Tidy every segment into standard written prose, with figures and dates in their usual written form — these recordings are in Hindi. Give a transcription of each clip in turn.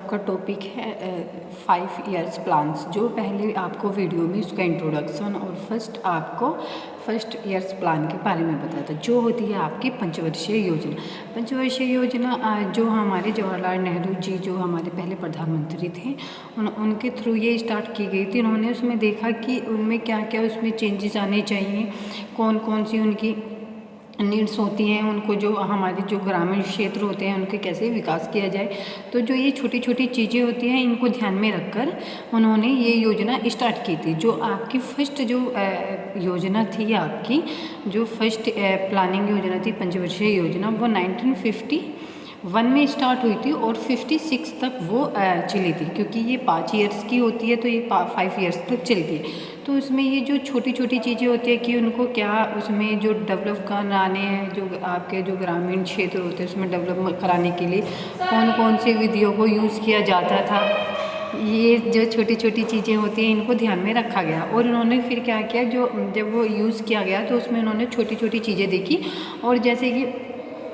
आपका टॉपिक है 5 इयर्स प्लान्स। जो पहले आपको वीडियो में उसका इंट्रोडक्शन और फर्स्ट ईयर्स प्लान के बारे में बताया था, जो होती है आपकी पंचवर्षीय योजना। पंचवर्षीय योजना जो हमारे जवाहरलाल नेहरू जी, जो हमारे पहले प्रधानमंत्री थे, उनके थ्रू ये स्टार्ट की गई थी। उन्होंने उसमें देखा कि उनमें क्या क्या उसमें चेंजेस आने चाहिए, कौन कौन सी उनकी नीड्स होती हैं, उनको जो हमारे जो ग्रामीण क्षेत्र होते हैं उनके कैसे विकास किया जाए। तो जो ये छोटी छोटी चीज़ें होती हैं, इनको ध्यान में रखकर उन्होंने ये योजना स्टार्ट की थी। जो आपकी फर्स्ट जो योजना थी, आपकी जो फर्स्ट प्लानिंग योजना थी, पंचवर्षीय योजना, वो 1951 में स्टार्ट हुई थी और 56 तक वो चली थी। क्योंकि ये 5 ईयर्स की होती है तो ये 5 ईयर्स तक चलती है। तो उसमें ये जो छोटी छोटी चीज़ें होती है कि उनको क्या उसमें जो डेवलप कराने हैं, जो आपके जो ग्रामीण क्षेत्र होते हैं उसमें डेवलप कराने के लिए कौन कौन सी विधियों को यूज़ किया जाता था, ये जो छोटी छोटी चीज़ें होती हैं इनको ध्यान में रखा गया। और उन्होंने फिर क्या किया, जो जब वो यूज़ किया गया तो उसमें उन्होंने छोटी छोटी चीज़ें देखी। और जैसे कि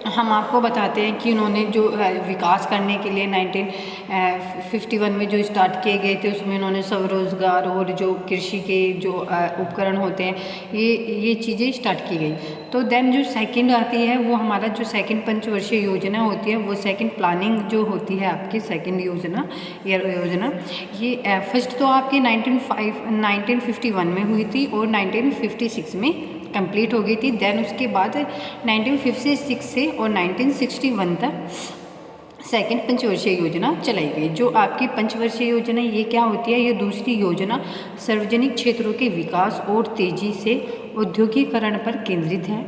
हम आपको बताते हैं कि उन्होंने जो विकास करने के लिए 1951 में जो स्टार्ट किए गए थे, उसमें उन्होंने स्वरोजगार और जो कृषि के जो उपकरण होते हैं, ये चीज़ें स्टार्ट की गई। तो देन जो सेकंड आती है, वो हमारा जो सेकंड पंचवर्षीय योजना होती है, वो सेकंड प्लानिंग जो होती है आपकी सेकंड योजना, ये फर्स्ट तो आपकी 1951 में हुई थी और 1956 में कंप्लीट हो गई थी। देन उसके बाद 1956 से और 1961 तक सेकंड पंचवर्षीय योजना चलाई गई। जो आपकी पंचवर्षीय योजना ये क्या होती है, ये दूसरी योजना सार्वजनिक क्षेत्रों के विकास और तेजी से औद्योगिकरण पर केंद्रित है।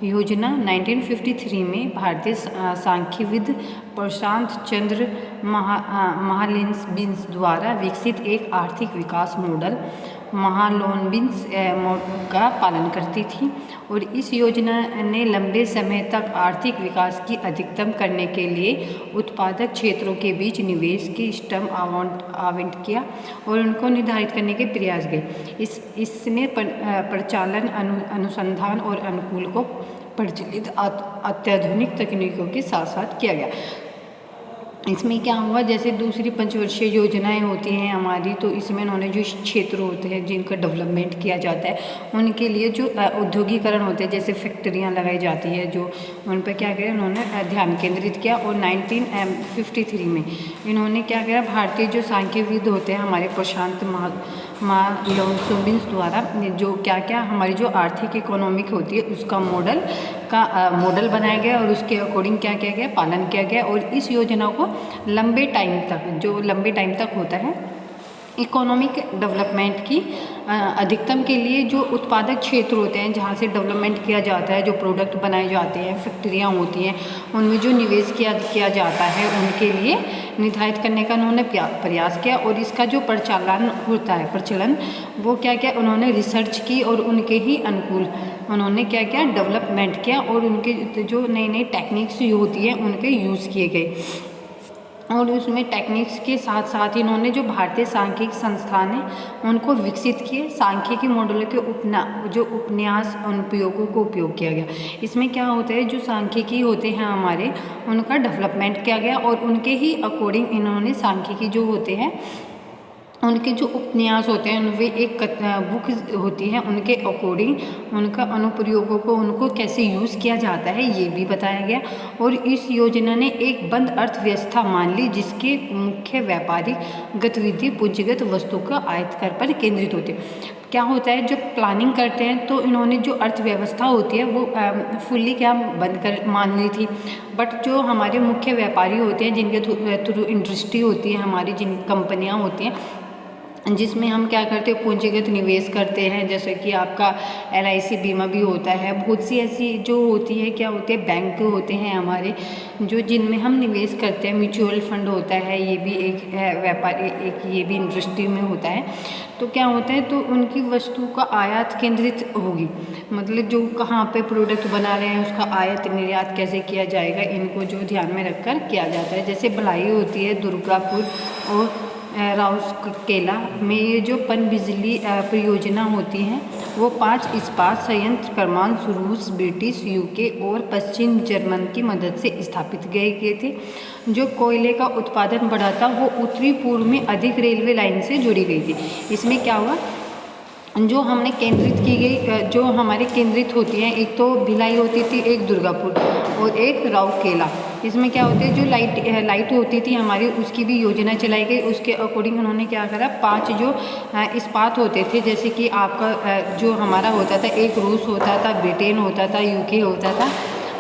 योजना 1953 में भारतीय सांख्यविद प्रशांत चंद्र महालनोबिस द्वारा विकसित एक आर्थिक विकास मॉडल महालनोबिस का पालन करती थी। और इस योजना ने लंबे समय तक आर्थिक विकास की अधिकतम करने के लिए उत्पादक क्षेत्रों के बीच निवेश की स्टम आवंट किया और उनको निर्धारित करने के प्रयास गए। इसने प्रचालन अनुसंधान और अनुकूल को प्रचलित अत्याधुनिक तकनीकों के साथ साथ किया गया। इसमें क्या हुआ, जैसे दूसरी पंचवर्षीय योजनाएं होती हैं हमारी, तो इसमें उन्होंने जो क्षेत्र होते हैं जिनका डेवलपमेंट किया जाता है, उनके लिए जो औद्योगिकरण होते हैं, जैसे फैक्ट्रियां लगाई जाती है, जो उन पर क्या किया उन्होंने ध्यान केंद्रित किया। और 1953 में इन्होंने क्या किया, भारतीय जो सांख्यविद होते हैं हमारे प्रशांत महालनोबिस द्वारा जो क्या क्या हमारी जो आर्थिक इकोनॉमिक होती है उसका मॉडल बनाया गया और उसके अकॉर्डिंग क्या किया गया, पालन किया गया। और इस योजना को लंबे टाइम तक होता है इकोनॉमिक डेवलपमेंट की अधिकतम के लिए जो उत्पादक क्षेत्र होते हैं, जहाँ से डेवलपमेंट किया जाता है, जो प्रोडक्ट बनाए जाते हैं, फैक्ट्रियाँ होती हैं, उनमें जो निवेश किया जाता है, उनके लिए निर्धारित करने का उन्होंने प्रयास किया। और इसका जो प्रचलन वो क्या किया, उन्होंने रिसर्च की और उनके ही अनुकूल उन्होंने क्या किया, डेवलपमेंट किया और उनके जो नई नई टेक्निक्स होती हैं उनके यूज़ किए गए। और उसमें टेक्निक्स के साथ साथ इन्होंने जो भारतीय सांख्यिकी संस्थान है उनको विकसित किए। सांख्यिकी मॉडलों के उपन्यास अनुप्रयोगों को उपयोग किया गया। इसमें क्या होता है, जो सांख्यिकी होते हैं हमारे, उनका डेवलपमेंट किया गया और उनके ही अकॉर्डिंग इन्होंने सांख्यिकी जो होते हैं उनके जो उपन्यास होते हैं, वे एक बुक होती है, उनके अकॉर्डिंग उनका अनुप्रयोगों को उनको कैसे यूज़ किया जाता है ये भी बताया गया। और इस योजना ने एक बंद अर्थव्यवस्था मान ली, जिसके मुख्य व्यापारिक गतिविधि पूंजीगत वस्तु का आयकर पर केंद्रित होती है। क्या होता है, जब प्लानिंग करते हैं तो इन्होंने जो अर्थव्यवस्था होती है वो फुल्ली क्या बंद कर मान ली थी। बट जो हमारे मुख्य व्यापारी होते हैं, जिनके थ्रू इंडस्ट्री होती है हमारी, जिन कंपनियां होती हैं, जिसमें हम क्या करते हैं, पूंजीगत निवेश करते हैं, जैसे कि आपका LIC बीमा भी होता है। बहुत सी ऐसी जो होती है, क्या होते हैं, बैंक होते हैं हमारे, जो जिनमें हम निवेश करते हैं। म्यूचुअल फंड होता है, ये भी एक व्यापारी, एक ये भी इंडस्ट्री में होता है। तो क्या होता है, तो उनकी वस्तु का आयात केंद्रित होगी, मतलब जो कहाँ पे प्रोडक्ट बना रहे हैं उसका आयात निर्यात कैसे किया जाएगा, इनको जो ध्यान में रखकर किया जाता है। जैसे भलाई होती है दुर्गापुर और राउरकेला में, ये जो पनबिजली परियोजना होती हैं वो 5 इस्पात संयंत्र क्रमशः रूस, ब्रिटिश, यूके और पश्चिम जर्मन की मदद से स्थापित किए गए थे। जो कोयले का उत्पादन बढ़ाता वो उत्तरी पूर्व में अधिक रेलवे लाइन से जुड़ी गई थी। इसमें क्या हुआ, जो हमने केंद्रित की गई, जो हमारी केंद्रित होती हैं, एक तो भिलाई होती थी, एक दुर्गापुर और एक राउरकेला। इसमें क्या होते है, जो लाइट होती थी हमारी, उसकी भी योजना चलाई गई। उसके अकॉर्डिंग उन्होंने क्या करा, 5 जो इस्पात होते थे, जैसे कि आपका जो हमारा होता था, एक रूस होता था, ब्रिटेन होता था, यूके होता था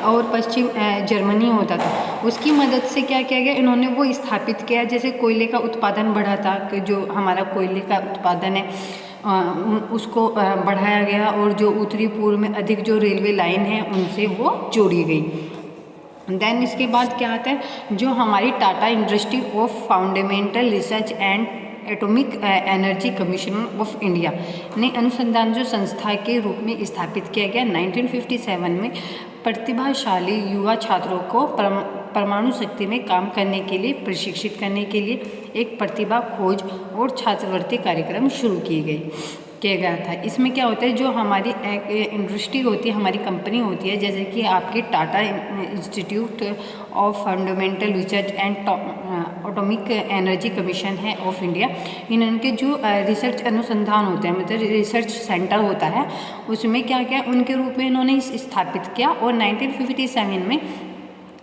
और पश्चिम जर्मनी होता था। उसकी मदद से क्या किया गया, इन्होंने वो स्थापित किया। जैसे कोयले का उत्पादन बढ़ा था, कि जो हमारा कोयले का उत्पादन है उसको बढ़ाया गया और जो उत्तरी पूर्व में अधिक जो रेलवे लाइन है उनसे वो जोड़ी गई। देन इसके बाद क्या आता है, जो हमारी Tata industry of fundamental research and atomic energy commission of India ने अनुसंधान जो संस्था के रूप में स्थापित किया गया 1957 में। प्रतिभाशाली युवा छात्रों को परमाणु शक्ति में काम करने के लिए प्रशिक्षित करने के लिए एक प्रतिभा खोज और छात्रवृत्ति कार्यक्रम शुरू किया गया था। इसमें क्या होता है, जो हमारी इंडस्ट्री होती है, हमारी कंपनी होती है, जैसे कि आपकी Tata institute of fundamental research and atomic energy commission है ऑफ इंडिया, इनके जो रिसर्च अनुसंधान होते हैं, मतलब रिसर्च सेंटर होता है, उसमें क्या क्या उनके रूप में इन्होंने स्थापित किया। और 1957 में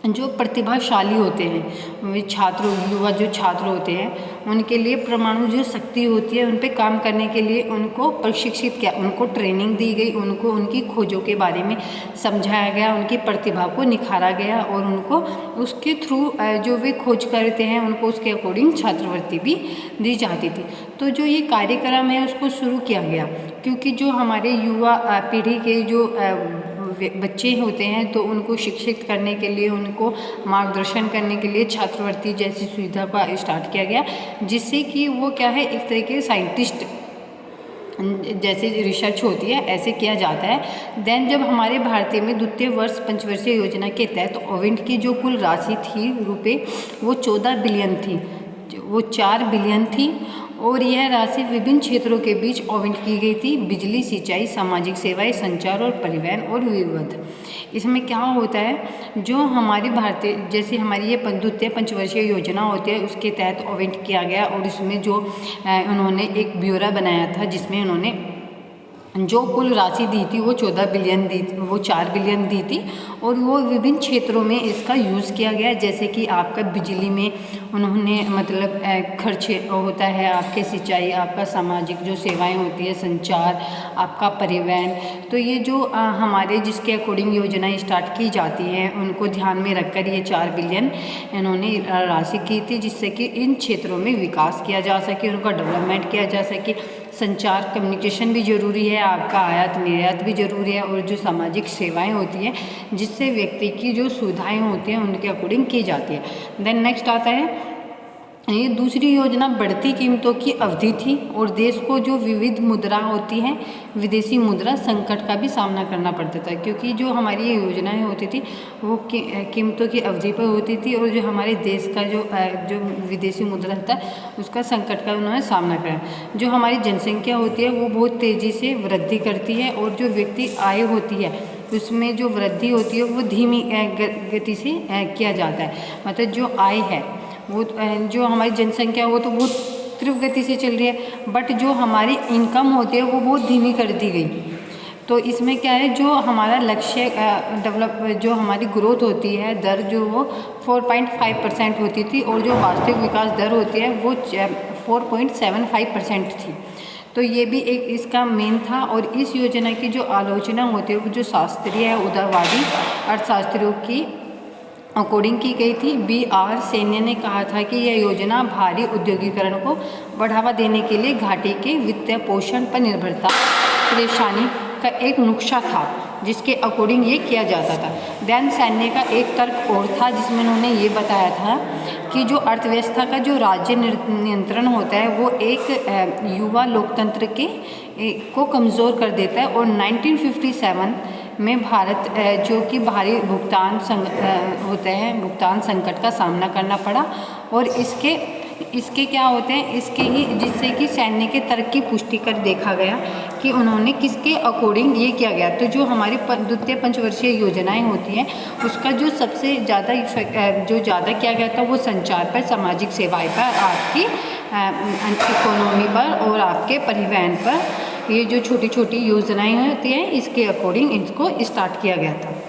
जो प्रतिभाशाली होते हैं छात्र, युवा जो छात्र होते हैं, उनके लिए परमाणु जो शक्ति होती है उन पे काम करने के लिए उनको प्रशिक्षित किया, उनको ट्रेनिंग दी गई, उनको उनकी खोजों के बारे में समझाया गया, उनकी प्रतिभा को निखारा गया और उनको उसके थ्रू जो वे खोज करते हैं उनको उसके अकॉर्डिंग छात्रवृत्ति भी दी जाती थी। तो जो ये कार्यक्रम है उसको शुरू किया गया क्योंकि जो हमारे युवा पीढ़ी के जो बच्चे होते हैं तो उनको शिक्षित करने के लिए, उनको मार्गदर्शन करने के लिए छात्रवृत्ति जैसी सुविधा का स्टार्ट किया गया, जिससे कि वो क्या है, एक तरीके से साइंटिस्ट जैसे रिसर्च होती है ऐसे किया जाता है। देन जब हमारे भारतीय में द्वितीय वर्ष पंचवर्षीय योजना के तहत ओवेंट की जो कुल राशि थी रुपये, वो 14 बिलियन थी, वो 4 बिलियन थी और यह राशि विभिन्न क्षेत्रों के बीच आवंटित की गई थी। बिजली, सिंचाई, सामाजिक सेवाएं, संचार और परिवहन और विविध। इसमें क्या होता है, जो हमारी भारतीय जैसे हमारी ये द्वितीय पंचवर्षीय योजना होती है उसके तहत आवंटित किया गया और इसमें जो उन्होंने एक ब्यौरा बनाया था जिसमें उन्होंने जो कुल राशि दी थी वो 14 बिलियन दी, वो 4 बिलियन दी थी और वो विभिन्न क्षेत्रों में इसका यूज़ किया गया। जैसे कि आपका बिजली में उन्होंने मतलब खर्च होता है, आपके सिंचाई, आपका सामाजिक जो सेवाएं होती है, संचार, आपका परिवहन। तो ये जो हमारे जिसके अकॉर्डिंग योजनाएं स्टार्ट की जाती हैं उनको ध्यान में रखकर ये 4 बिलियन इन्होंने राशि की थी, जिससे कि इन क्षेत्रों में विकास किया जा सके, उनका डेवलपमेंट किया जा सके। संचार, कम्युनिकेशन भी ज़रूरी है, आपका आयात निर्यात भी ज़रूरी है और जो सामाजिक सेवाएं होती हैं जिससे व्यक्ति की जो सुविधाएं होती हैं उनके अकॉर्डिंग की जाती है। देन नेक्स्ट आता है, ये दूसरी योजना बढ़ती कीमतों की अवधि थी और देश को जो विविध मुद्रा होती हैं, विदेशी मुद्रा संकट का भी सामना करना पड़ता था, क्योंकि जो हमारी ये योजनाएं होती थी वो कीमतों की अवधि पर होती थी और जो हमारे देश का जो विदेशी मुद्रा था उसका संकट का उन्होंने सामना करा। जो हमारी जनसंख्या होती है वो बहुत तेज़ी से वृद्धि करती है और जो व्यक्ति आय होती है उसमें जो वृद्धि होती है वो धीमी गति से किया जाता है। मतलब जो आय है वो, जो हमारी जनसंख्या वो तो बहुत तीव्र गति से चल रही है, बट जो हमारी इनकम होती है वो बहुत धीमी कर दी गई। तो इसमें क्या है, जो हमारा लक्ष्य जो हमारी ग्रोथ होती है दर जो वो 4.5% होती थी और जो वास्तविक विकास दर होती है वो 4.75% थी। तो ये भी एक इसका मेन था। और इस योजना की जो आलोचना होती है वो जो शास्त्रीय उदारवादी अर्थशास्त्रियों की अकॉर्डिंग की गई थी। B.R. सैन्य ने कहा था कि यह योजना भारी उद्योगीकरण को बढ़ावा देने के लिए घाटी के वित्तीय पोषण पर निर्भरता परेशानी का एक नुस्खा था, जिसके अकॉर्डिंग ये किया जाता था। दैन सैन्य का एक तर्क और था जिसमें उन्होंने ये बताया था कि जो अर्थव्यवस्था का जो राज्य नियंत्रण होता है वो एक युवा लोकतंत्र को कमज़ोर कर देता है। और 1957 में भारत जो कि भारी भुगतान संकट का सामना करना पड़ा और इसके इसके क्या होते हैं, इसके ही जिससे कि सैन्य के तर्क की पुष्टि कर देखा गया कि उन्होंने किसके अकॉर्डिंग ये किया गया। तो जो हमारी द्वितीय पंचवर्षीय योजनाएं होती हैं उसका जो सबसे ज़्यादा जो ज़्यादा किया गया था वो संचार पर, सामाजिक सेवाएं पर, आपकी इकोनॉमी पर और आपके परिवहन पर, ये जो छोटी छोटी योजनाएं होती हैं इसके अकॉर्डिंग इनको स्टार्ट किया गया था।